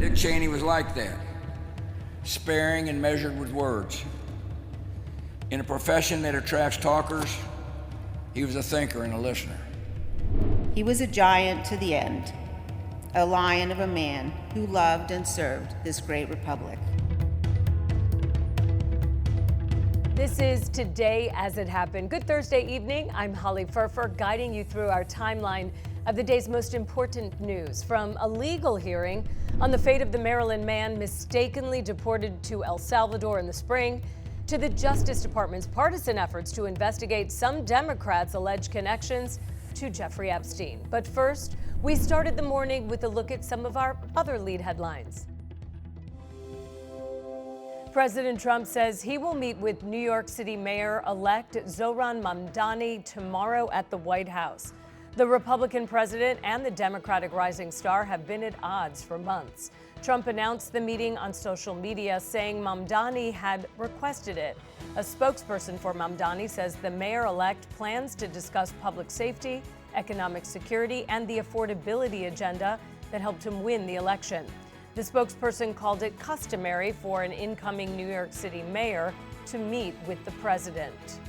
Dick Cheney was like that, sparing and measured with words. In a profession that attracts talkers, he was a thinker and a listener. He was a giant to the end, a lion of a man who loved and served this great republic. This is Today as It Happened. Good Thursday evening. I'm Holly Furfer, guiding you through our timeline of the day's most important news. From a legal hearing on the fate of the Maryland man mistakenly deported to El Salvador in the spring, to the Justice Department's partisan efforts to investigate some Democrats' alleged connections to Jeffrey Epstein. But first, we started the morning with a look at some of our other lead headlines. President Trump says he will meet with New York City Mayor-elect Zohran Mamdani tomorrow at the White House. The Republican president and the Democratic rising star have been at odds for months. Trump announced the meeting on social media, saying Mamdani had requested it. A spokesperson for Mamdani says the mayor-elect plans to discuss public safety, economic security, and the affordability agenda that helped him win the election. The spokesperson called it customary for an incoming New York City mayor to meet with the president.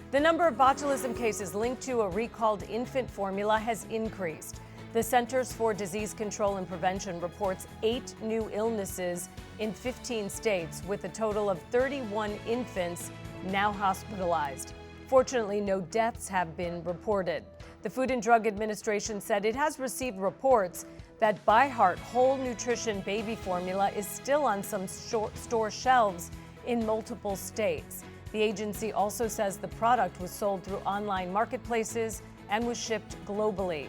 The number of botulism cases linked to a recalled infant formula has increased. The Centers for Disease Control and Prevention reports 8 new illnesses in 15 states, with a total of 31 infants now hospitalized. Fortunately, no deaths have been reported. The Food and Drug Administration said it has received reports that By Heart Whole Nutrition baby formula is still on some store shelves in multiple states. The agency also says the product was sold through online marketplaces and was shipped globally.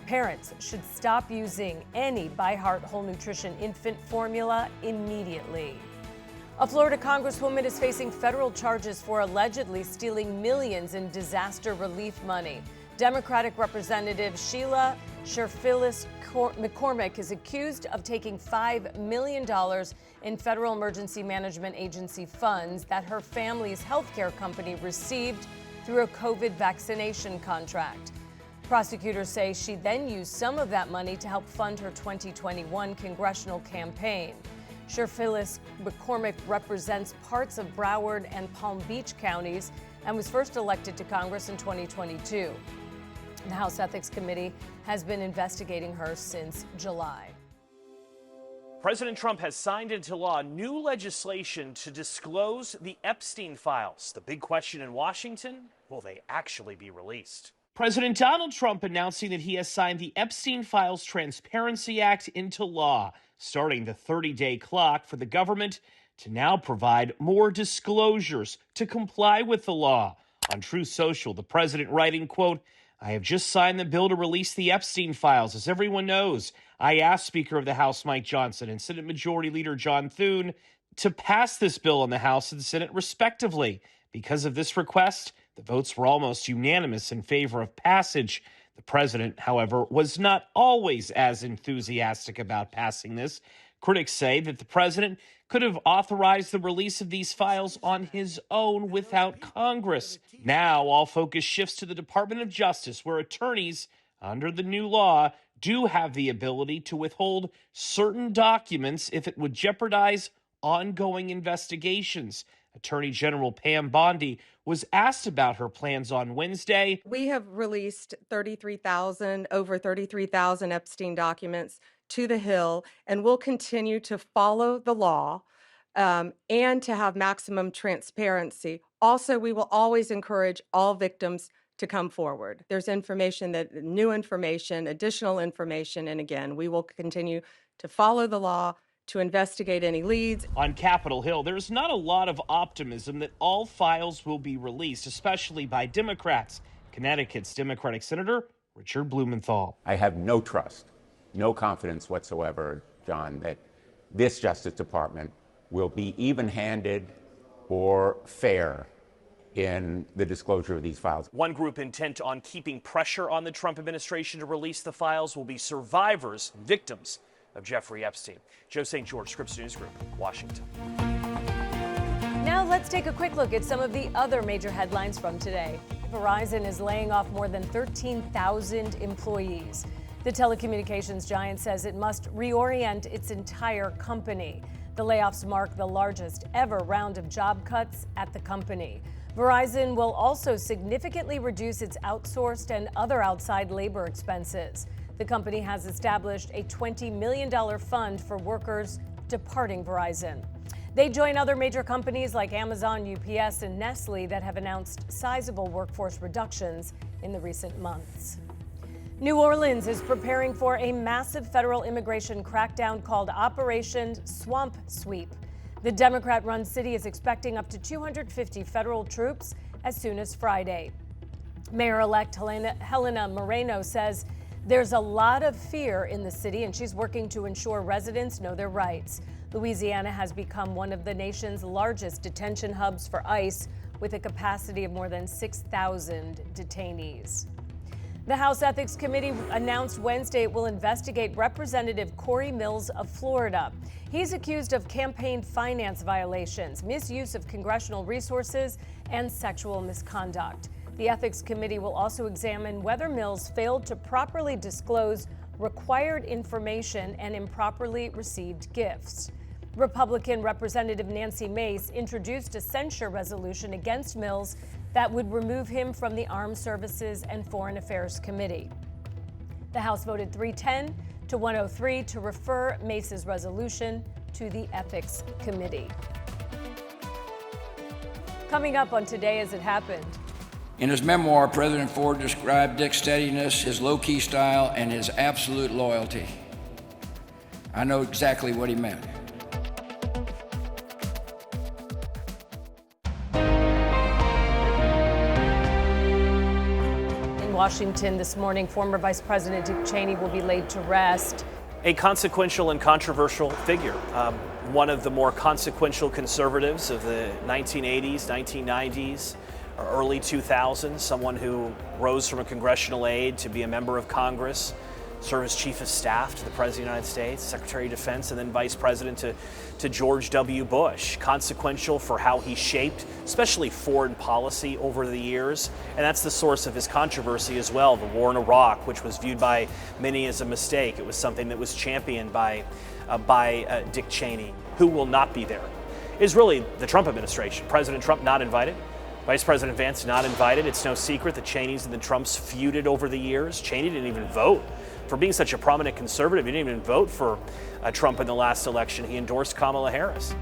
Parents should stop using any By Heart Whole Nutrition infant formula immediately. A Florida congresswoman is facing federal charges for allegedly stealing millions in disaster relief money. Democratic Representative Sheila Sherfilis McCormick is accused of taking $5 million in Federal Emergency Management Agency funds that her family's healthcare company received through a COVID vaccination contract. Prosecutors say she then used some of that money to help fund her 2021 congressional campaign. Sherfilis McCormick represents parts of Broward and Palm Beach counties and was first elected to Congress in 2022. The House Ethics Committee has been investigating her since July. President Trump has signed into law new legislation to disclose the Epstein files. The big question in Washington, will they actually be released? President Donald Trump announcing that he has signed the Epstein Files Transparency Act into law, starting the 30-day clock for the government to now provide more disclosures to comply with the law. On Truth Social, the president writing, quote, "I have just signed the bill to release the Epstein files. As everyone knows, I asked Speaker of the House Mike Johnson and Senate Majority Leader John Thune to pass this bill in the House and Senate respectively. Because of this request, the votes were almost unanimous in favor of passage. The president, however, was not always as enthusiastic about passing this. Critics say that the president could have authorized the release of these files on his own without Congress. Now, all focus shifts to the Department of Justice, where attorneys, under the new law, do have the ability to withhold certain documents if it would jeopardize ongoing investigations. Attorney General Pam Bondi was asked about her plans on Wednesday. We have released over 33,000 Epstein documents to the Hill, and we'll continue to follow the law and to have maximum transparency. Also, we will always encourage all victims to come forward. There's new information, additional information, and again, we will continue to follow the law, to investigate any leads. On Capitol Hill, there's not a lot of optimism that all files will be released, especially by Democrats. Connecticut's Democratic Senator Richard Blumenthal. I have no trust, no confidence whatsoever, John, that this Justice Department will be even-handed or fair in the disclosure of these files. One group intent on keeping pressure on the Trump administration to release the files will be survivors, victims of Jeffrey Epstein. Joe St. George, Scripps News Group, Washington. Now let's take a quick look at some of the other major headlines from today. Verizon is laying off more than 13,000 employees. The telecommunications giant says it must reorient its entire company. The layoffs mark the largest ever round of job cuts at the company. Verizon will also significantly reduce its outsourced and other outside labor expenses. The company has established a $20 million fund for workers departing Verizon. They join other major companies like Amazon, UPS, and Nestle that have announced sizable workforce reductions in the recent months. New Orleans is preparing for a massive federal immigration crackdown called Operation Swamp Sweep. The Democrat-run city is expecting up to 250 federal troops as soon as Friday. Mayor-elect Helena Moreno says there's a lot of fear in the city, and she's working to ensure residents know their rights. Louisiana has become one of the nation's largest detention hubs for ICE, with a capacity of more than 6,000 detainees. The House Ethics Committee announced Wednesday it will investigate Representative Corey Mills of Florida. He's accused of campaign finance violations, misuse of congressional resources, and sexual misconduct. The Ethics Committee will also examine whether Mills failed to properly disclose required information and improperly received gifts. Republican Representative Nancy Mace introduced a censure resolution against Mills that would remove him from the Armed Services and Foreign Affairs Committee. The House voted 310 to 103 to refer Mace's resolution to the Ethics Committee. Coming up on Today as It Happened. In his memoir, President Ford described Dick's steadiness, his low-key style, and his absolute loyalty. I know exactly what he meant. Washington this morning, former Vice President Dick Cheney will be laid to rest. A consequential and controversial figure, one of the more consequential conservatives of the 1980s, 1990s, or early 2000s, someone who rose from a congressional aide to be a member of Congress, served as Chief of Staff to the President of the United States, Secretary of Defense, and then Vice President to George W. Bush. Consequential for how he shaped, especially foreign policy over the years. And that's the source of his controversy as well, the war in Iraq, which was viewed by many as a mistake. It was something that was championed by Dick Cheney. Who will not be there is really the Trump administration. President Trump not invited. Vice President Vance not invited. It's no secret that Cheney's and the Trumps feuded over the years. Cheney didn't even vote. For being such a prominent conservative, he didn't even vote for Trump in the last election. He endorsed Kamala Harris.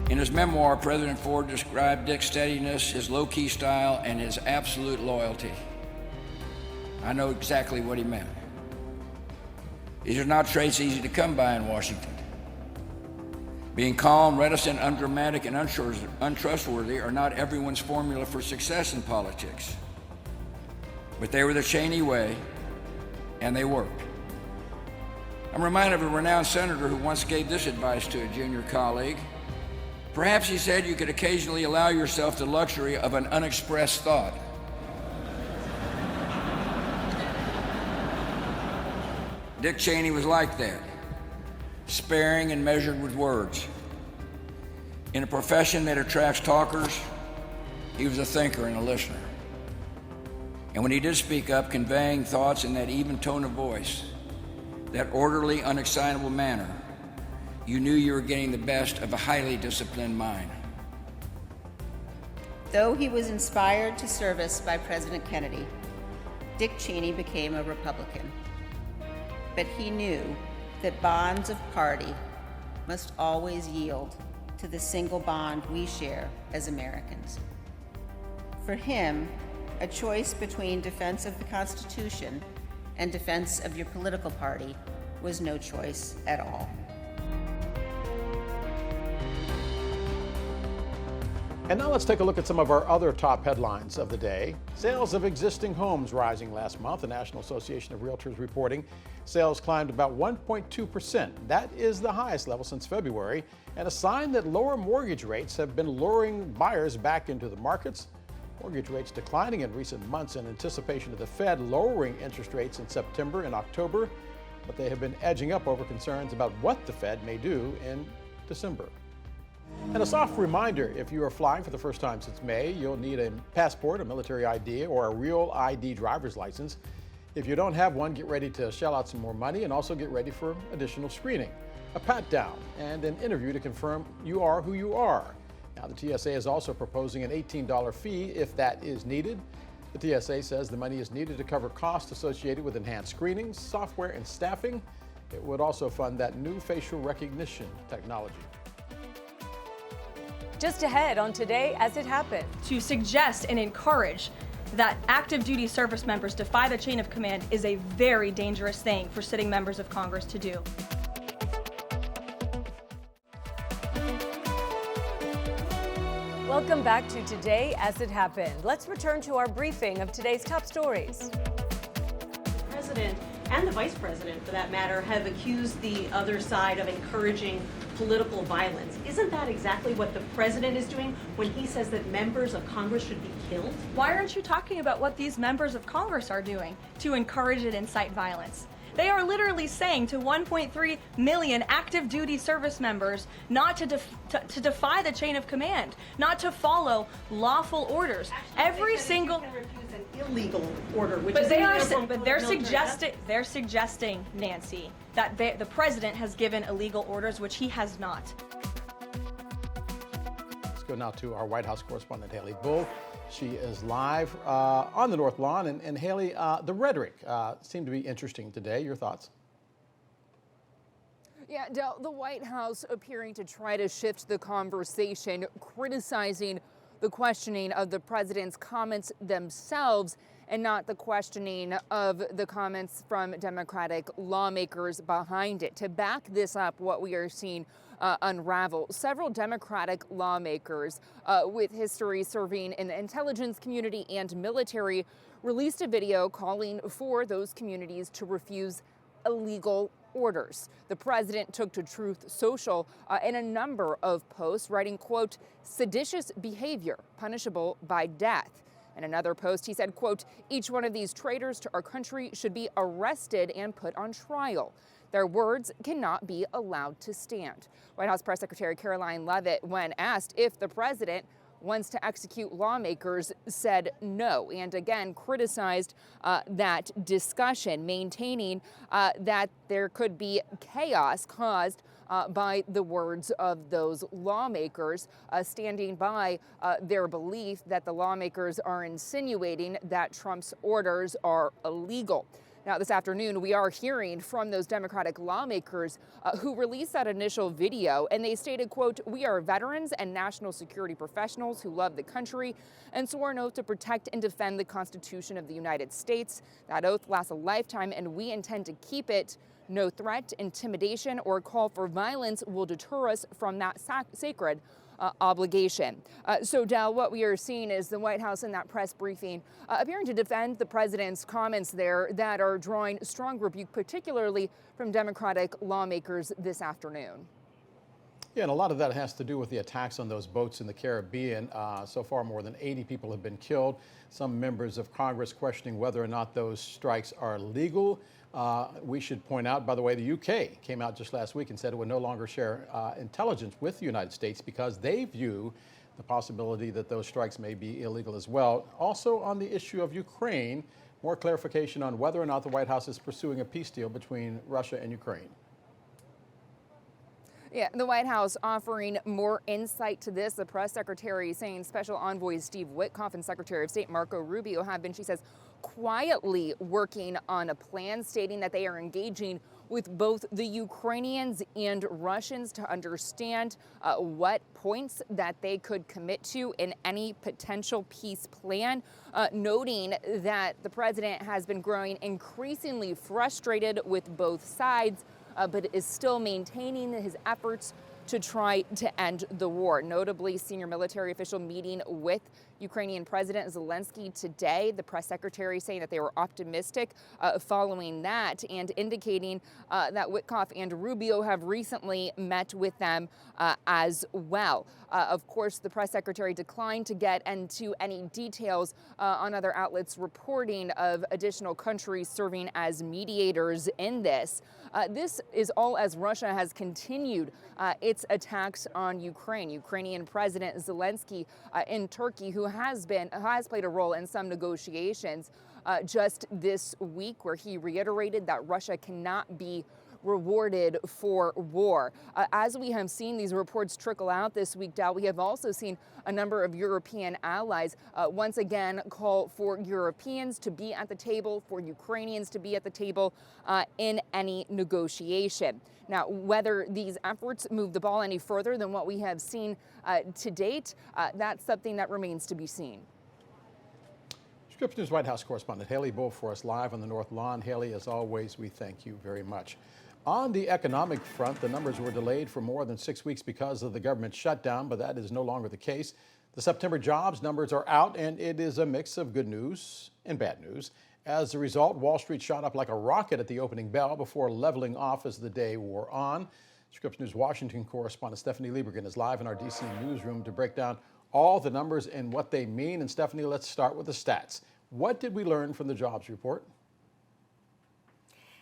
In his memoir, President Ford described Dick's steadiness, his low-key style, and his absolute loyalty. I know exactly what he meant. These are not traits easy to come by in Washington. Being calm, reticent, undramatic, and untrustworthy are not everyone's formula for success in politics. But they were the Cheney way, and they worked. I'm reminded of a renowned senator who once gave this advice to a junior colleague. Perhaps he said you could occasionally allow yourself the luxury of an unexpressed thought. Dick Cheney was like that, sparing and measured with words. In a profession that attracts talkers, he was a thinker and a listener. And when he did speak up, conveying thoughts in that even tone of voice, that orderly, unexcitable manner, you knew you were getting the best of a highly disciplined mind. Though he was inspired to service by President Kennedy, Dick Cheney became a Republican. But he knew that bonds of party must always yield to the single bond we share as Americans. For him, a choice between defense of the Constitution and defense of your political party was no choice at all. And now let's take a look at some of our other top headlines of the day. Sales of existing homes rising last month. The National Association of Realtors reporting sales climbed about 1.2%. That is the highest level since February, and a sign that lower mortgage rates have been luring buyers back into the markets. Mortgage rates declining in recent months in anticipation of the Fed lowering interest rates in September and October, but they have been edging up over concerns about what the Fed may do in December. And a soft reminder, if you are flying for the first time since May, you'll need a passport, a military ID, or a real ID driver's license. If you don't have one, get ready to shell out some more money and also get ready for additional screening, a pat down, and an interview to confirm you are who you are. Now, the TSA is also proposing an $18 fee if that is needed. The TSA says the money is needed to cover costs associated with enhanced screenings, software, and staffing. It would also fund that new facial recognition technology. Just ahead on Today as It Happened. To suggest and encourage that active duty service members defy the chain of command is a very dangerous thing for sitting members of Congress to do. Welcome back to Today as It Happened. Let's return to our briefing of today's top stories. The president and the vice president, for that matter, have accused the other side of encouraging political violence. Isn't that exactly what the president is doing when he says that members of Congress should be killed? Why aren't you talking about what these members of Congress are doing to encourage and incite violence? They are literally saying to 1.3 million active duty service members not to defy the chain of command, not to follow lawful orders. Every single Illegal order, which but is they're suggesting, Nancy, that the president has given illegal orders, which he has not. Let's go now to our White House correspondent, Haley Bull. She is live on the North Lawn. And Haley, the rhetoric seemed to be interesting today. Your thoughts? Yeah, Del, the White House appearing to try to shift the conversation, criticizing the questioning of the president's comments themselves and not the questioning of the comments from Democratic lawmakers behind it. To back this up, what we are seeing unravel, several Democratic lawmakers with history serving in the intelligence community and military released a video calling for those communities to refuse illegal orders. The president took to Truth Social in a number of posts, writing, quote, seditious behavior punishable by death. In another post, he said, quote, each one of these traitors to our country should be arrested and put on trial. Their words cannot be allowed to stand. White House Press Secretary Karoline Leavitt, when asked if the president wants to execute lawmakers, said no, and again criticized that discussion, maintaining that there could be chaos caused by the words of those lawmakers, standing by their belief that the lawmakers are insinuating that Trump's orders are illegal. Now, this afternoon, we are hearing from those Democratic lawmakers who released that initial video, and they stated, quote, we are veterans and national security professionals who love the country and swore an oath to protect and defend the Constitution of the United States. That oath lasts a lifetime, and we intend to keep it. No threat, intimidation, or call for violence will deter us from that sacred obligation. So, Del, what we are seeing is the White House in that press briefing appearing to defend the president's comments there that are drawing strong rebuke, particularly from Democratic lawmakers this afternoon. Yeah, and a lot of that has to do with the attacks on those boats in the Caribbean. So far, more than 80 people have been killed. Some members of Congress questioning whether or not those strikes are legal. We should point out, by the way, the UK came out just last week and said it would no longer share intelligence with the United States because they view the possibility that those strikes may be illegal as well. Also on the issue of Ukraine, more clarification on whether or not the White House is pursuing a peace deal between Russia and Ukraine. Yeah, the White House offering more insight to this. The press secretary saying Special Envoy Steve Witkoff and Secretary of State Marco Rubio have been, she says, quietly working on a plan, stating that they are engaging with both the Ukrainians and Russians to understand what points that they could commit to in any potential peace plan, noting that the president has been growing increasingly frustrated with both sides, but is still maintaining his efforts to try to end the war. Notably, senior military official meeting with Ukrainian President Zelensky today. The press secretary saying that they were optimistic following that, and indicating that Witkoff and Rubio have recently met with them as well. Of course, the press secretary declined to get into any details on other outlets reporting of additional countries serving as mediators in this. This is all as Russia has continued its attacks on Ukraine. Ukrainian President Zelensky in Turkey, who has played a role in some negotiations just this week, where he reiterated that Russia cannot be rewarded for war. As we have seen these reports trickle out this week, Dal, we have also seen a number of European allies once again call for Europeans to be at the table, for Ukrainians to be at the table in any negotiation. Now, whether these efforts move the ball any further than what we have seen to date, that's something that remains to be seen. Scripps News White House correspondent Haley Bull for us live on the North Lawn. Haley, as always, we thank you very much. On the economic front, the numbers were delayed for more than 6 weeks because of the government shutdown, but that is no longer the case. The September jobs numbers are out, and it is a mix of good news and bad news. As a result, Wall Street shot up like a rocket at the opening bell before leveling off as the day wore on. Scripps News Washington correspondent Stephanie Liebergen is live in our D.C. newsroom to break down all the numbers and what they mean. And Stephanie, let's start with the stats. What did we learn from the jobs report?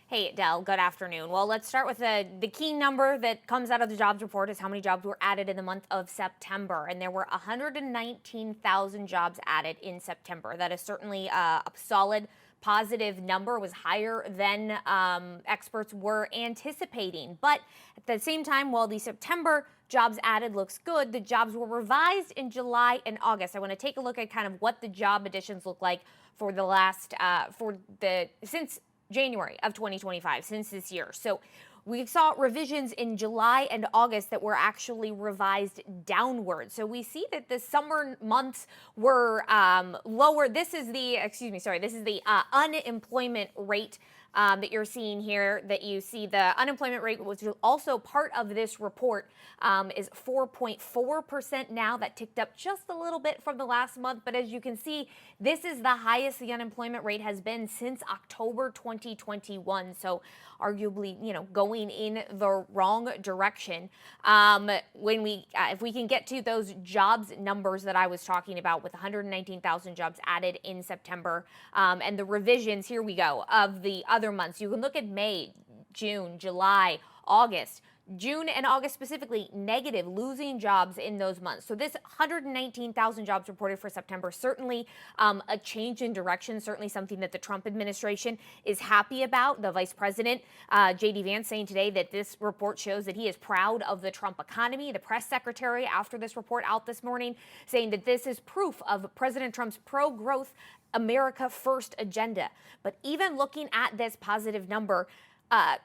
Hey, Del, good afternoon. Well, let's start with the key number that comes out of the jobs report is how many jobs were added in the month of September. And there were 119,000 jobs added in September. That is certainly a solid positive number. It was higher than experts were anticipating. But at the same time, while the September jobs added looks good, the jobs were revised in July and August. I want to take a look at kind of what the job additions look like for the last, since January of 2025, since this year. So we saw revisions in July and August that were actually revised downward. So we see that the summer months were lower. This is the, unemployment rate that you're seeing here, that you see the unemployment rate, which is also part of this report, is 4.4% now. That ticked up just a little bit from the last month. But as you can see, this is the highest the unemployment rate has been since October 2021. So arguably, going in the wrong direction. If we can get to those jobs numbers that I was talking about with 119,000 jobs added in September, and the revisions, here we go, of the other months. You can look at May, June, July, August. June and August specifically, negative, losing jobs in those months. So this 119,000 jobs reported for September, certainly a change in direction, certainly something that the Trump administration is happy about. The Vice President, J.D. Vance, saying today that this report shows that he is proud of the Trump economy. The press secretary, after this report out this morning, saying that this is proof of President Trump's pro-growth, America First agenda. But even looking at this positive number,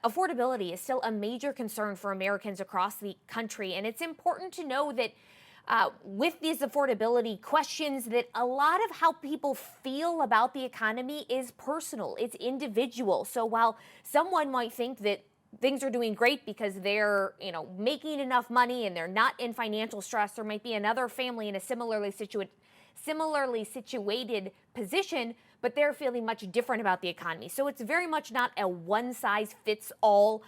affordability is still a major concern for Americans across the country. And it's important to know that with these affordability questions, that a lot of how people feel about the economy is personal, it's individual. So while someone might think that things are doing great because they're, making enough money and they're not in financial stress, there might be another family in a similarly situated position, but they're feeling much different about the economy. So it's very much not a one-size-fits-all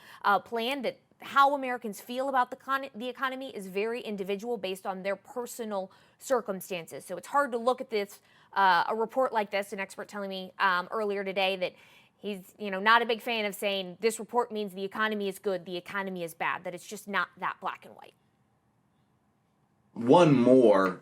plan. That how Americans feel about the economy is very individual based on their personal circumstances. So it's hard to look at this, a report like this, an expert telling me earlier today that he's not a big fan of saying this report means the economy is good, the economy is bad, that it's just not that black and white. One more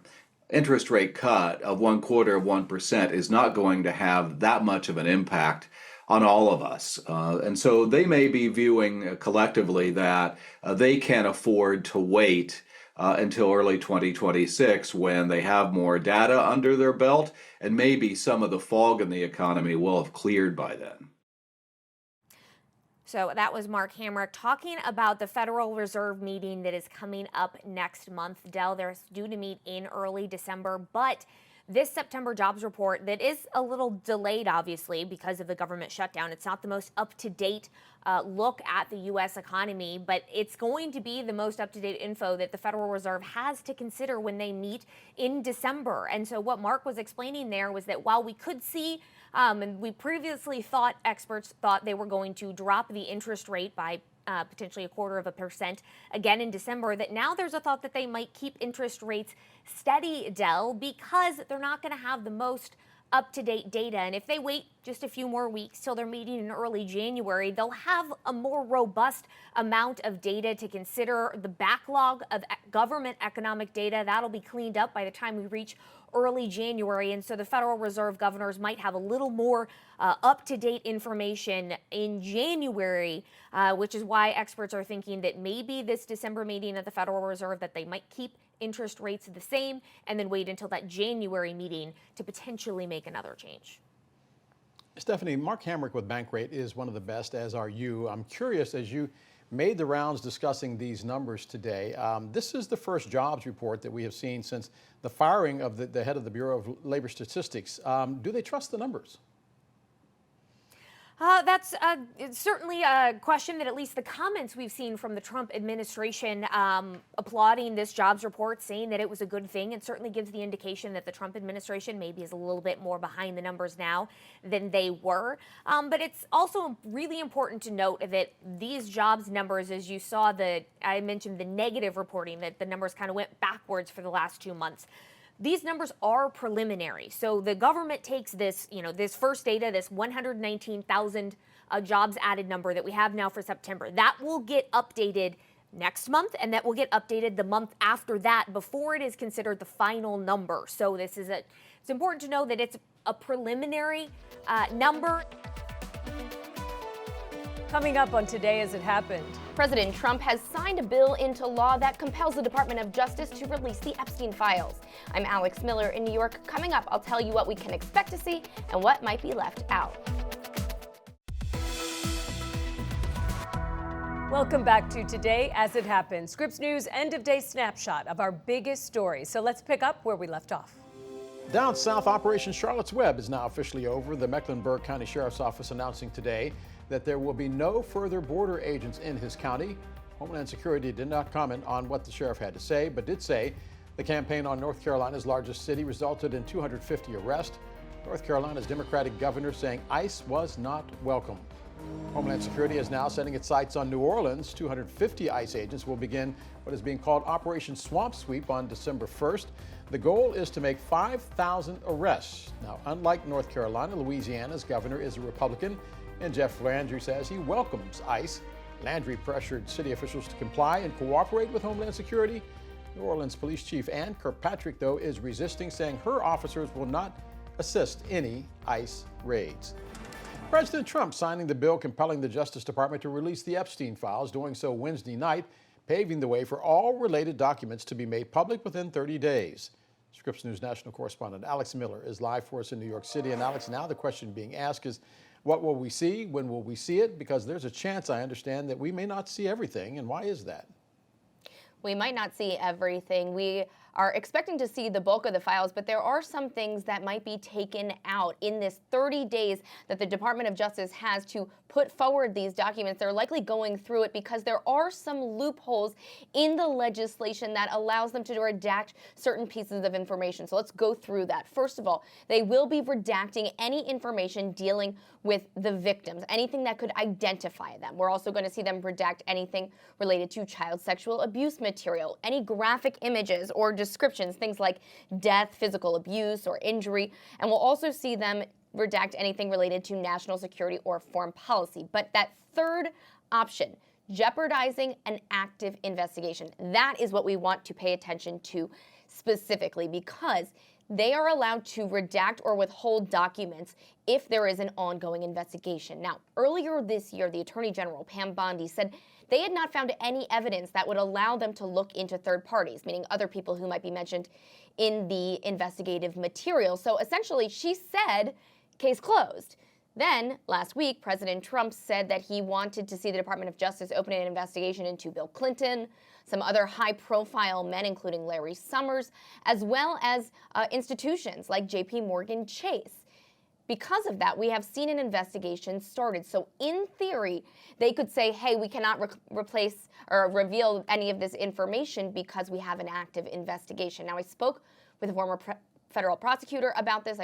interest rate cut of 0.25% is not going to have that much of an impact on all of us. And so they may be viewing collectively that they can afford to wait until early 2026 when they have more data under their belt, and maybe some of the fog in the economy will have cleared by then. So that was Mark Hamrick talking about the Federal Reserve meeting that is coming up next month. Dell, they're due to meet in early December, but this September jobs report that is a little delayed, obviously, because of the government shutdown. It's not the most up-to-date look at the U.S. economy, but it's going to be the most up-to-date info that the Federal Reserve has to consider when they meet in December. And so what Mark was explaining there was that while we could see and we previously thought, experts thought they were going to drop the interest rate by potentially 0.25% again in December, that now there's a thought that they might keep interest rates steady, Dell, because they're not going to have the most up-to-date data. And if they wait just a few more weeks till their meeting in early January, they'll have a more robust amount of data to consider. The backlog of government economic data, that'll be cleaned up by the time we reach early January. And so the Federal Reserve governors might have a little more up-to-date information in January, which is why experts are thinking that maybe this December meeting at the Federal Reserve that they might keep interest rates the same and then wait until that January meeting to potentially make another change. Stephanie, Mark Hamrick with Bankrate is one of the best, as are you. I'm curious, as you made the rounds discussing these numbers today, this is the first jobs report that we have seen since the firing of the head of the Bureau of Labor Statistics. Do they trust the numbers? That's certainly a question that at least the comments we've seen from the Trump administration applauding this jobs report, saying that it was a good thing, and certainly gives the indication that the Trump administration maybe is a little bit more behind the numbers now than they were. But it's also really important to note that these jobs numbers, as you saw, I mentioned the negative reporting, that the numbers kind of went backwards for the last 2 months. These numbers are preliminary. So the government takes this, this first data, this 119,000 jobs added number that we have now for September. That will get updated next month, and that will get updated the month after that before it is considered the final number. So it's important to know that it's a preliminary number. Coming up on Today As It Happened. President Trump has signed a bill into law that compels the Department of Justice to release the Epstein files. I'm Alex Miller in New York. Coming up, I'll tell you what we can expect to see and what might be left out. Welcome back to Today As It Happened, Scripps News end-of-day snapshot of our biggest stories. So let's pick up where we left off. Down south, Operation Charlotte's Web is now officially over. The Mecklenburg County Sheriff's Office announcing today that there will be no further border agents in his county. Homeland Security did not comment on what the sheriff had to say, but did say the campaign on North Carolina's largest city resulted in 250 arrests. North Carolina's Democratic governor saying ICE was not welcome. Homeland Security is now setting its sights on New Orleans. 250 ICE agents will begin what is being called Operation Swamp Sweep on December 1st. The goal is to make 5,000 arrests. Now, unlike North Carolina, Louisiana's governor is a Republican, and Jeff Landry says he welcomes ICE. Landry pressured city officials to comply and cooperate with Homeland Security. New Orleans Police Chief Ann Kirkpatrick, though, is resisting, saying her officers will not assist any ICE raids. President Trump signing the bill compelling the Justice Department to release the Epstein files, doing so Wednesday night, paving the way for all related documents to be made public within 30 days. Scripps News national correspondent Alex Miller is live for us in New York City. And Alex, now the question being asked is, what will we see? When will we see it? Because there's a chance, I understand, that we may not see everything. And why is that? We might not see everything. We are expecting to see the bulk of the files, but there are some things that might be taken out in this 30 days that the Department of Justice has to put forward these documents. They're likely going through it because there are some loopholes in the legislation that allows them to redact certain pieces of information. So let's go through that. First of all, they will be redacting any information dealing with the victims, anything that could identify them. We're also going to see them redact anything related to child sexual abuse material, any graphic images or descriptions, things like death, physical abuse, or injury. And we'll also see them redact anything related to national security or foreign policy. But that third option, jeopardizing an active investigation, that is what we want to pay attention to specifically, because they are allowed to redact or withhold documents if there is an ongoing investigation. Now, earlier this year, the Attorney General, Pam Bondi, said they had not found any evidence that would allow them to look into third parties, meaning other people who might be mentioned in the investigative material. So essentially, she said, case closed. Then, last week, President Trump said that he wanted to see the Department of Justice open an investigation into Bill Clinton, some other high-profile men, including Larry Summers, as well as institutions like J.P. Morgan Chase. Because of that, we have seen an investigation started. So in theory, they could say, hey, we cannot replace or reveal any of this information because we have an active investigation. Now, I spoke with a former federal prosecutor about this.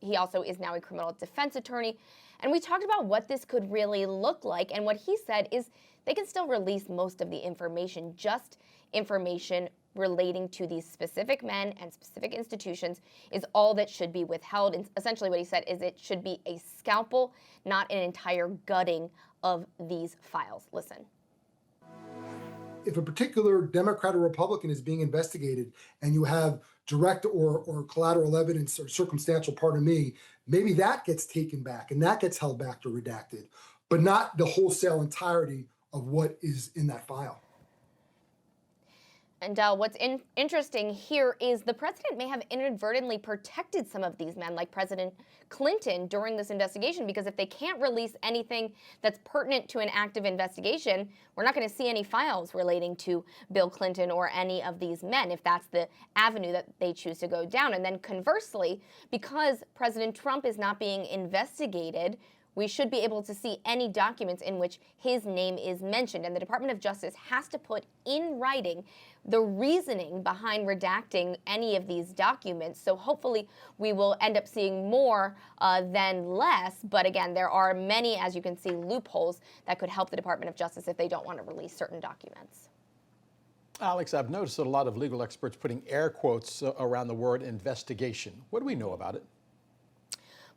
He also is now a criminal defense attorney. And we talked about what this could really look like. And what he said is they can still release most of the information, just information relating to these specific men and specific institutions is all that should be withheld. And essentially what he said is it should be a scalpel, not an entire gutting of these files. Listen. If a particular Democrat or Republican is being investigated and you have direct or collateral evidence or circumstantial, pardon me, maybe that gets taken back and that gets held back or redacted, but not the wholesale entirety of what is in that file. And what's interesting here is the president may have inadvertently protected some of these men, like President Clinton, during this investigation, because if they can't release anything that's pertinent to an active investigation, we're not going to see any files relating to Bill Clinton or any of these men, if that's the avenue that they choose to go down. And then conversely, because President Trump is not being investigated, we should be able to see any documents in which his name is mentioned. And the Department of Justice has to put in writing the reasoning behind redacting any of these documents. So hopefully we will end up seeing more than less. But again, there are many, as you can see, loopholes that could help the Department of Justice if they don't want to release certain documents. Alex, I've noticed a lot of legal experts putting air quotes around the word investigation. What do we know about it?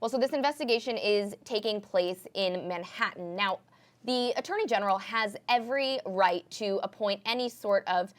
Well, so this investigation is taking place in Manhattan. Now, the Attorney General has every right to appoint any sort of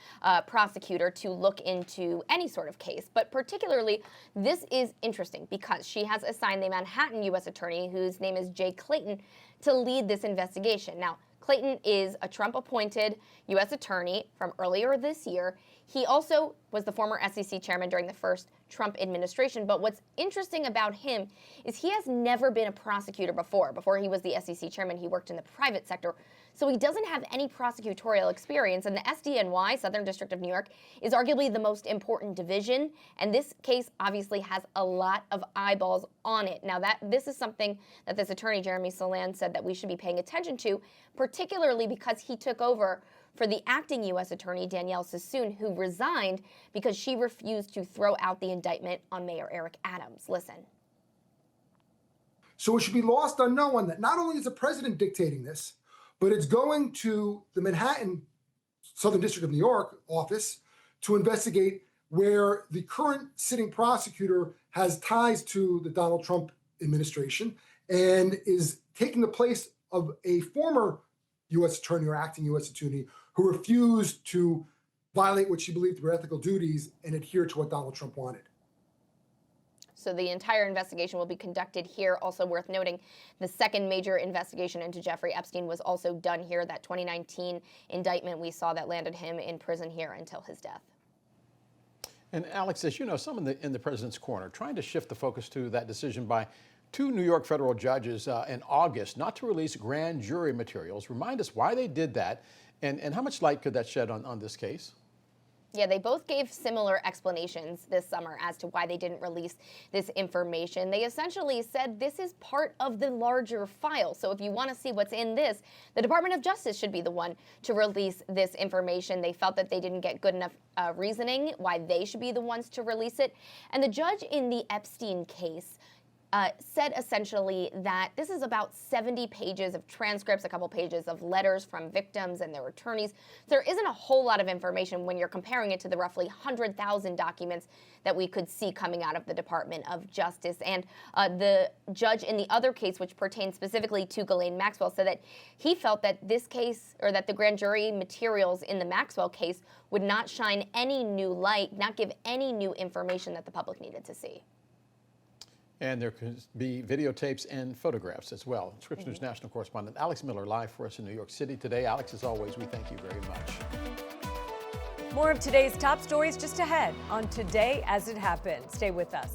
prosecutor to look into any sort of case. But particularly, this is interesting because she has assigned the Manhattan U.S. Attorney, whose name is Jay Clayton, to lead this investigation. Now, Clayton is a Trump-appointed U.S. attorney from earlier this year. He also was the former SEC chairman during the first Trump administration. But what's interesting about him is he has never been a prosecutor before. Before he was the SEC chairman, he worked in the private sector. So he doesn't have any prosecutorial experience. And the SDNY, Southern District of New York, is arguably the most important division. And this case obviously has a lot of eyeballs on it. Now, this is something that this attorney, Jeremy Solan, said that we should be paying attention to, particularly because he took over for the acting U.S. attorney, Danielle Sassoon, who resigned because she refused to throw out the indictment on Mayor Eric Adams. Listen. So it should be lost on no one that not only is the president dictating this, but it's going to the Manhattan, Southern District of New York office to investigate where the current sitting prosecutor has ties to the Donald Trump administration and is taking the place of a former U.S. attorney or acting U.S. attorney who refused to violate what she believed were ethical duties and adhere to what Donald Trump wanted. So the entire investigation will be conducted here. Also worth noting, the second major investigation into Jeffrey Epstein was also done here. That 2019 indictment we saw that landed him in prison here until his death. And Alex, as you know, some in the president's corner trying to shift the focus to that decision by two New York federal judges in August not to release grand jury materials. Remind us why they did that and how much light could that shed on this case? Yeah, they both gave similar explanations this summer as to why they didn't release this information. They essentially said this is part of the larger file. So if you want to see what's in this, the Department of Justice should be the one to release this information. They felt that they didn't get good enough reasoning why they should be the ones to release it. And the judge in the Epstein case said essentially that this is about 70 pages of transcripts, a couple pages of letters from victims and their attorneys. So there isn't a whole lot of information when you're comparing it to the roughly 100,000 documents that we could see coming out of the Department of Justice. And the judge in the other case, which pertains specifically to Ghislaine Maxwell, said that he felt that this case, or that the grand jury materials in the Maxwell case, would not shine any new light, not give any new information that the public needed to see. And there could be videotapes and photographs as well. Scripps News national correspondent Alex Miller live for us in New York City today. Alex, as always, we thank you very much. More of today's top stories just ahead on Today As It Happened. Stay with us.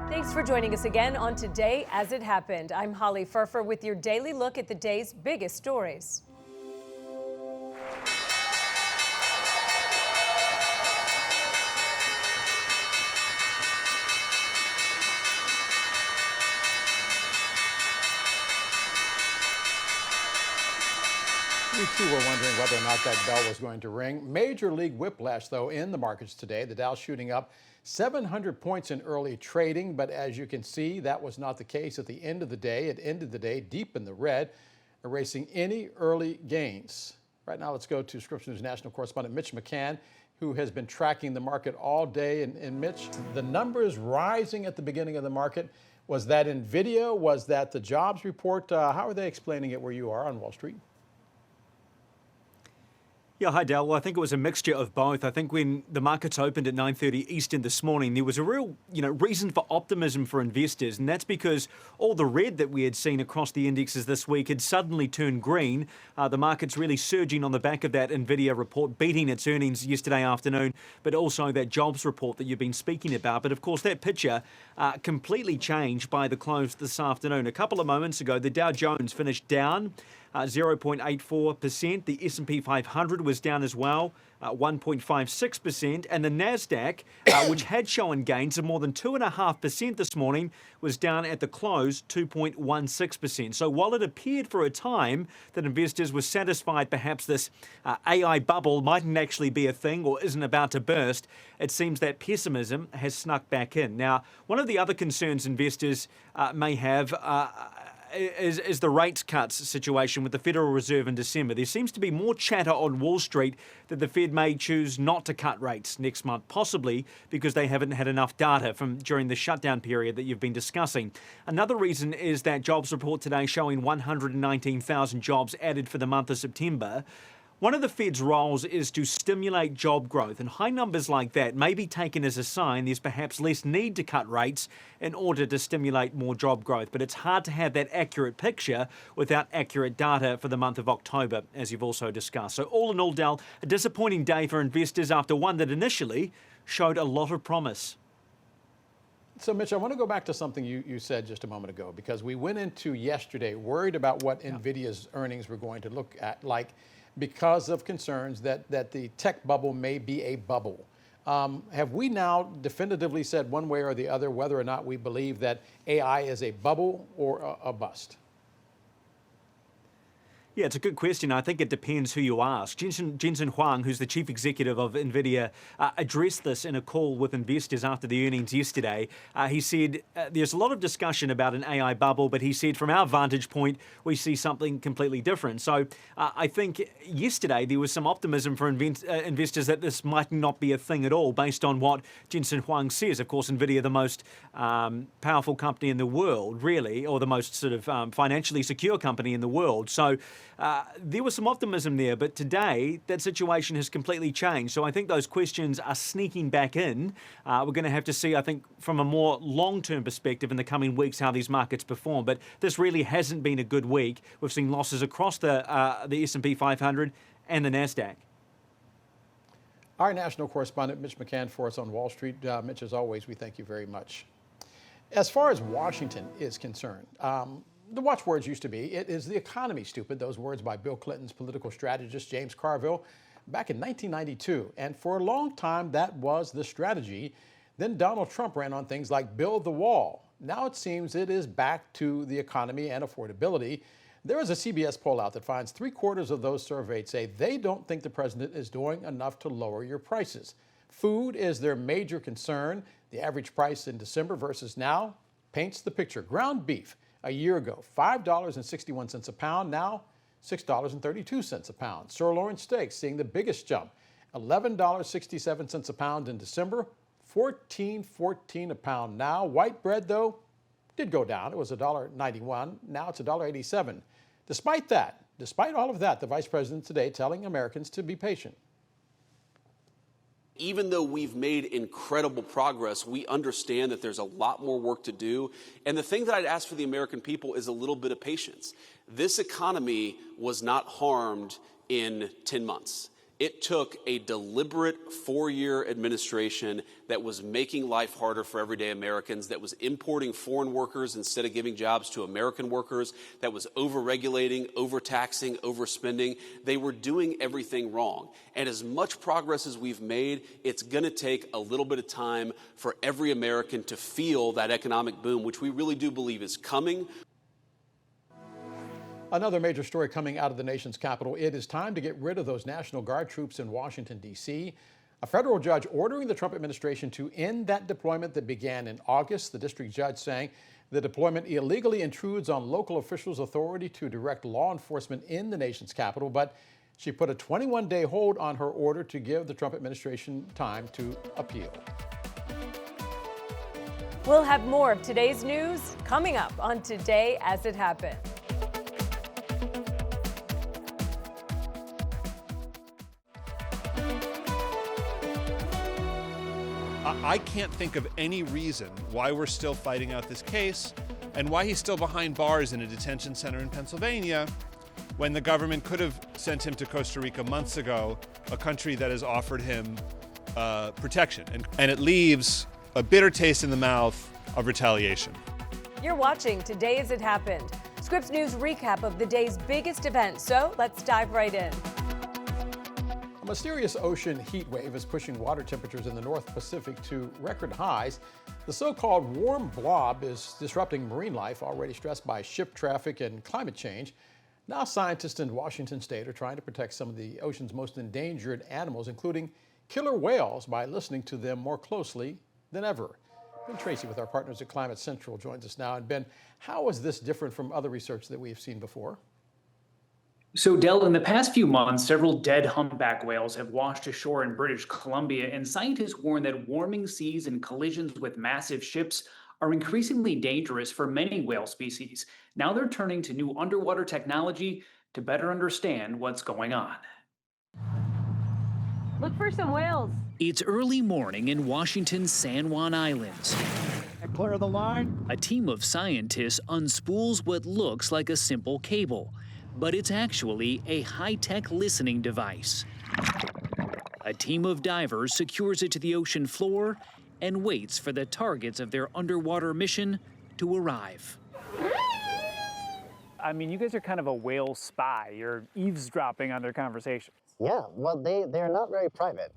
Thanks for joining us again on Today As It Happened. I'm Holly Furfer with your daily look at the day's biggest stories. We too were wondering whether or not that bell was going to ring. Major league whiplash, though, in the markets today. The Dow shooting up 700 points in early trading, but as you can see, that was not the case at the end of the day. It ended the day deep in the red, erasing any early gains. Right now, let's go to Scripps News national correspondent Mitch McCann, who has been tracking the market all day. And Mitch, the numbers rising at the beginning of the market. Was that NVIDIA? Was that the jobs report? How are they explaining it where you are on Wall Street? Yeah, hi, Dal. Well, I think it was a mixture of both. I think when the markets opened at 9:30 Eastern this morning, there was a real, reason for optimism for investors, and that's because all the red that we had seen across the indexes this week had suddenly turned green. The market's really surging on the back of that NVIDIA report, beating its earnings yesterday afternoon, but also that jobs report that you've been speaking about. But of course, that picture completely changed by the close this afternoon. A couple of moments ago, the Dow Jones finished down 0.84%. The S&P 500 was down as well, 1.56%. And the NASDAQ, which had shown gains of more than 2.5% this morning, was down at the close 2.16%. So while it appeared for a time that investors were satisfied perhaps this AI bubble mightn't actually be a thing or isn't about to burst, it seems that pessimism has snuck back in. Now, one of the other concerns investors may have is the rates cuts situation with the Federal Reserve in December. There seems to be more chatter on Wall Street that the Fed may choose not to cut rates next month, possibly because they haven't had enough data from during the shutdown period that you've been discussing. Another reason is that jobs report today showing 119,000 jobs added for the month of September. One of the Fed's roles is to stimulate job growth, and high numbers like that may be taken as a sign there's perhaps less need to cut rates in order to stimulate more job growth. But it's hard to have that accurate picture without accurate data for the month of October, as you've also discussed. So all in all, Dal, a disappointing day for investors after one that initially showed a lot of promise. So, Mitch, I want to go back to something you said just a moment ago, because we went into yesterday worried about what NVIDIA's earnings were going to look like, because of concerns that the tech bubble may be a bubble. Have we now definitively said one way or the other whether or not we believe that AI is a bubble or a bust? Yeah, it's a good question. I think it depends who you ask. Jensen Huang, who's the chief executive of NVIDIA, addressed this in a call with investors after the earnings yesterday. He said there's a lot of discussion about an AI bubble, but he said from our vantage point, we see something completely different. So I think yesterday there was some optimism for investors that this might not be a thing at all, based on what Jensen Huang says. Of course, NVIDIA, the most powerful company in the world, really, or the most sort of financially secure company in the world. So there was some optimism there, but today that situation has completely changed. So I think those questions are sneaking back in. We're going to have to see, I think, from a more long-term perspective in the coming weeks how these markets perform. But this really hasn't been a good week. We've seen losses across the S&P 500 and the NASDAQ. Our national correspondent, Mitch McCann, for us on Wall Street. Mitch, as always, we thank you very much. As far as Washington is concerned, the watchwords used to be, "It is the economy, stupid." Those words by Bill Clinton's political strategist, James Carville, back in 1992. And for a long time, that was the strategy. Then Donald Trump ran on things like build the wall. Now it seems it is back to the economy and affordability. There is a CBS poll out that finds 3/4 of those surveyed say they don't think the president is doing enough to lower your prices. Food is their major concern. The average price in December versus now paints the picture. Ground beef a year ago, $5.61 a pound, now $6.32 a pound. Sirloin steaks seeing the biggest jump, $11.67 a pound in December, $14.14 a pound now. White bread, though, did go down. It was $1.91. Now it's $1.87. Despite all of that, the vice president today telling Americans to be patient. Even though we've made incredible progress, we understand that there's a lot more work to do. And the thing that I'd ask for the American people is a little bit of patience. This economy was not harmed in 10 months. It took a deliberate 4-year administration that was making life harder for everyday Americans, that was importing foreign workers instead of giving jobs to American workers, that was over-regulating, overtaxing, overspending. They were doing everything wrong. And as much progress as we've made, it's going to take a little bit of time for every American to feel that economic boom, which we really do believe is coming. Another major story coming out of the nation's capital. It is time to get rid of those National Guard troops in Washington, D.C. A federal judge ordering the Trump administration to end that deployment that began in August. The district judge saying the deployment illegally intrudes on local officials' authority to direct law enforcement in the nation's capital. But she put a 21-day hold on her order to give the Trump administration time to appeal. We'll have more of today's news coming up on Today as It Happened. I can't think of any reason why we're still fighting out this case and why he's still behind bars in a detention center in Pennsylvania when the government could have sent him to Costa Rica months ago, a country that has offered him protection. And it leaves a bitter taste in the mouth of retaliation. You're watching Today as It Happened, Scripps News recap of the day's biggest event. So let's dive right in. A mysterious ocean heat wave is pushing water temperatures in the North Pacific to record highs. The so-called warm blob is disrupting marine life, already stressed by ship traffic and climate change. Now scientists in Washington state are trying to protect some of the ocean's most endangered animals, including killer whales, by listening to them more closely than ever. Ben Tracy with our partners at Climate Central joins us now. And Ben, how is this different from other research that we've seen before? So, Del, in the past few months, several dead humpback whales have washed ashore in British Columbia, and scientists warn that warming seas and collisions with massive ships are increasingly dangerous for many whale species. Now they're turning to new underwater technology to better understand what's going on. Look for some whales. It's early morning in Washington's San Juan Islands. Clear the line. A team of scientists unspools what looks like a simple cable, but it's actually a high-tech listening device. A team of divers secures it to the ocean floor and waits for the targets of their underwater mission to arrive. I mean, you guys are kind of a whale spy. You're eavesdropping on their conversations. Yeah, well, they're not very private.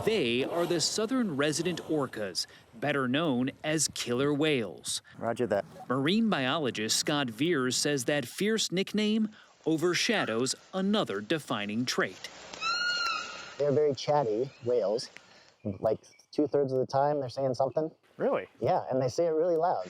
They are the southern resident orcas, better known as killer whales. Roger that. Marine biologist Scott Veers says that fierce nickname overshadows another defining trait. They're very chatty whales. Like 2/3 of the time, they're saying something. Really? Yeah, and they say it really loud.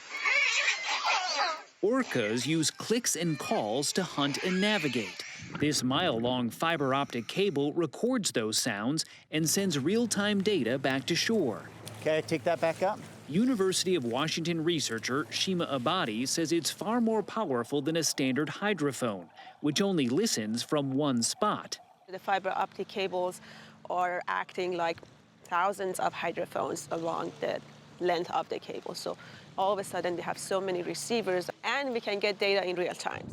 Orcas use clicks and calls to hunt and navigate. This mile-long fiber optic cable records those sounds and sends real-time data back to shore. Okay, take that back up. University of Washington researcher Shima Abadi says it's far more powerful than a standard hydrophone, which only listens from one spot. The fiber optic cables are acting like thousands of hydrophones along the length of the cable. So all of a sudden they have so many receivers and we can get data in real time.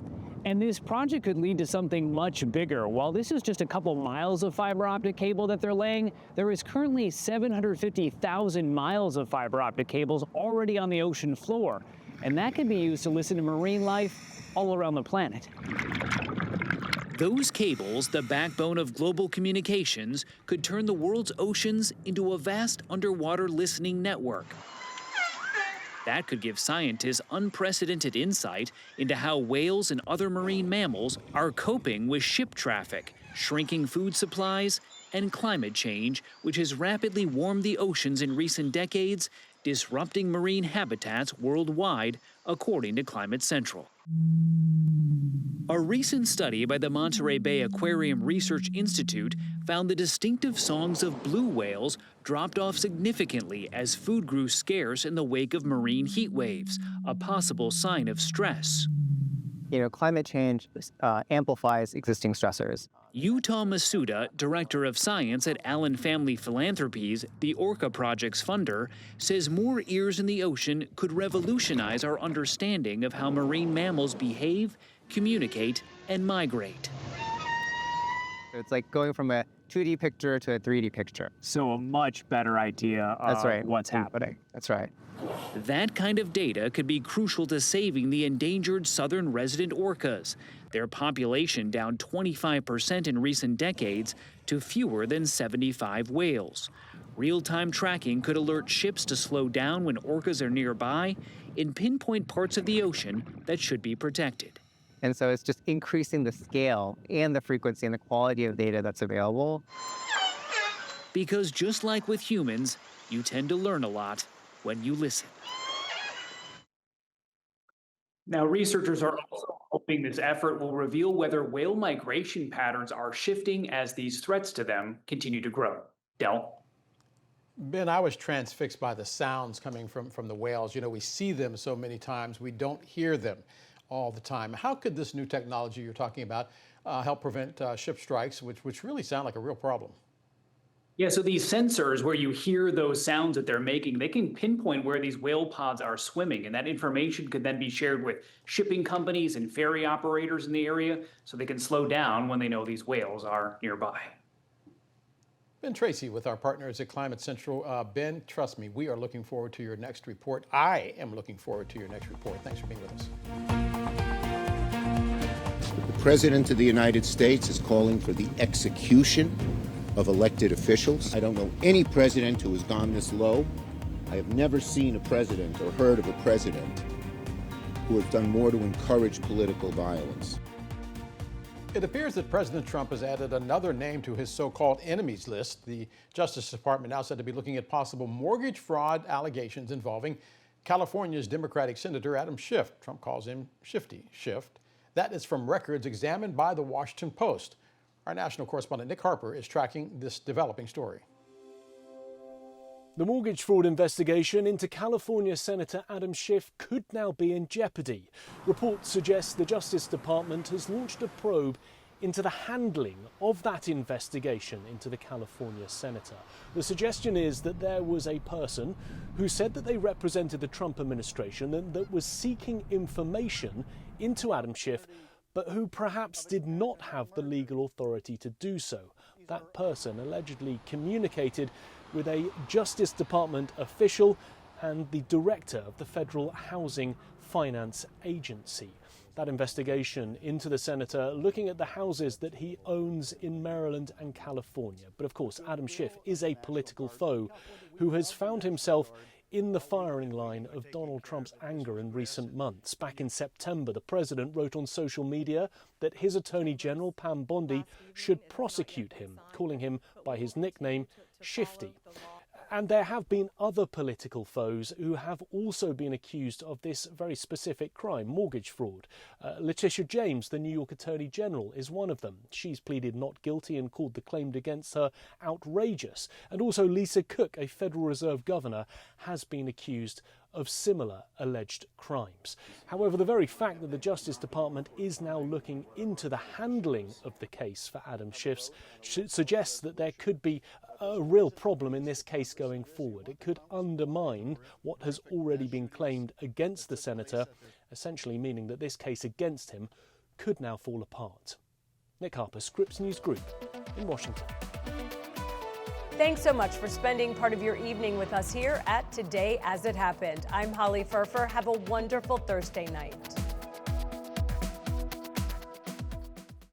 And this project could lead to something much bigger. While this is just a couple miles of fiber optic cable that they're laying, there is currently 750,000 miles of fiber optic cables already on the ocean floor. And that can be used to listen to marine life all around the planet. Those cables, the backbone of global communications, could turn the world's oceans into a vast underwater listening network. That could give scientists unprecedented insight into how whales and other marine mammals are coping with ship traffic, shrinking food supplies, and climate change, which has rapidly warmed the oceans in recent decades, disrupting marine habitats worldwide, according to Climate Central. A recent study by the Monterey Bay Aquarium Research Institute found the distinctive songs of blue whales dropped off significantly as food grew scarce in the wake of marine heat waves, a possible sign of stress. Climate change amplifies existing stressors. Utah Masuda, director of science at Allen Family Philanthropies, the Orca Project's funder, says more ears in the ocean could revolutionize our understanding of how marine mammals behave, communicate, and migrate. It's like going from a 2D picture to a 3D picture. So a much better idea of what's happening. That's right. That kind of data could be crucial to saving the endangered southern resident orcas, their population down 25% in recent decades to fewer than 75 whales. Real-time tracking could alert ships to slow down when orcas are nearby and pinpoint parts of the ocean that should be protected. And so it's just increasing the scale and the frequency and the quality of data that's available. Because just like with humans, you tend to learn a lot when you listen. Now, researchers are also hoping this effort will reveal whether whale migration patterns are shifting as these threats to them continue to grow. Del? Ben, I was transfixed by the sounds coming from the whales. You know, we see them so many times, we don't hear them all the time. How could this new technology you're talking about help prevent ship strikes, which really sound like a real problem? Yeah, so these sensors where you hear those sounds that they're making, they can pinpoint where these whale pods are swimming, and that information could then be shared with shipping companies and ferry operators in the area so they can slow down when they know these whales are nearby. Ben Tracy with our partners at Climate Central. Ben, trust me, we are looking forward to your next report. I am looking forward to your next report. Thanks for being with us. The President of the United States is calling for the execution of elected officials. I don't know any president who has gone this low. I have never seen a president or heard of a president who has done more to encourage political violence. It appears that President Trump has added another name to his so-called enemies list. The Justice Department now said to be looking at possible mortgage fraud allegations involving California's Democratic Senator Adam Schiff. Trump calls him Shifty Schiff. That is from records examined by the Washington Post. Our national correspondent Nick Harper is tracking this developing story. The mortgage fraud investigation into California Senator Adam Schiff could now be in jeopardy. Reports suggest the Justice Department has launched a probe into the handling of that investigation into the California senator. The suggestion is that there was a person who said that they represented the Trump administration and that was seeking information into Adam Schiff, but who perhaps did not have the legal authority to do so. That person allegedly communicated with a Justice Department official and the director of the Federal Housing Finance Agency. That investigation into the senator looking at the houses that he owns in Maryland and California. But of course, Adam Schiff is a political foe who has found himself in the firing line of Donald Trump's anger in recent months. Back in September, the president wrote on social media that his Attorney General, Pam Bondi, should prosecute him, calling him by his nickname, Shifty. And there have been other political foes who have also been accused of this very specific crime, mortgage fraud. Letitia James, the New York Attorney General, is one of them. She's pleaded not guilty and called the claim against her outrageous. And also Lisa Cook, a Federal Reserve governor, has been accused of similar alleged crimes. However, the very fact that the Justice Department is now looking into the handling of the case for Adam Schiff suggests that there could be a real problem in this case going forward. It could undermine what has already been claimed against the senator, essentially meaning that this case against him could now fall apart. Nick Harper, Scripps News Group in Washington. Thanks so much for spending part of your evening with us here at Today As It Happened. I'm Holly Furfer. Have a wonderful Thursday night.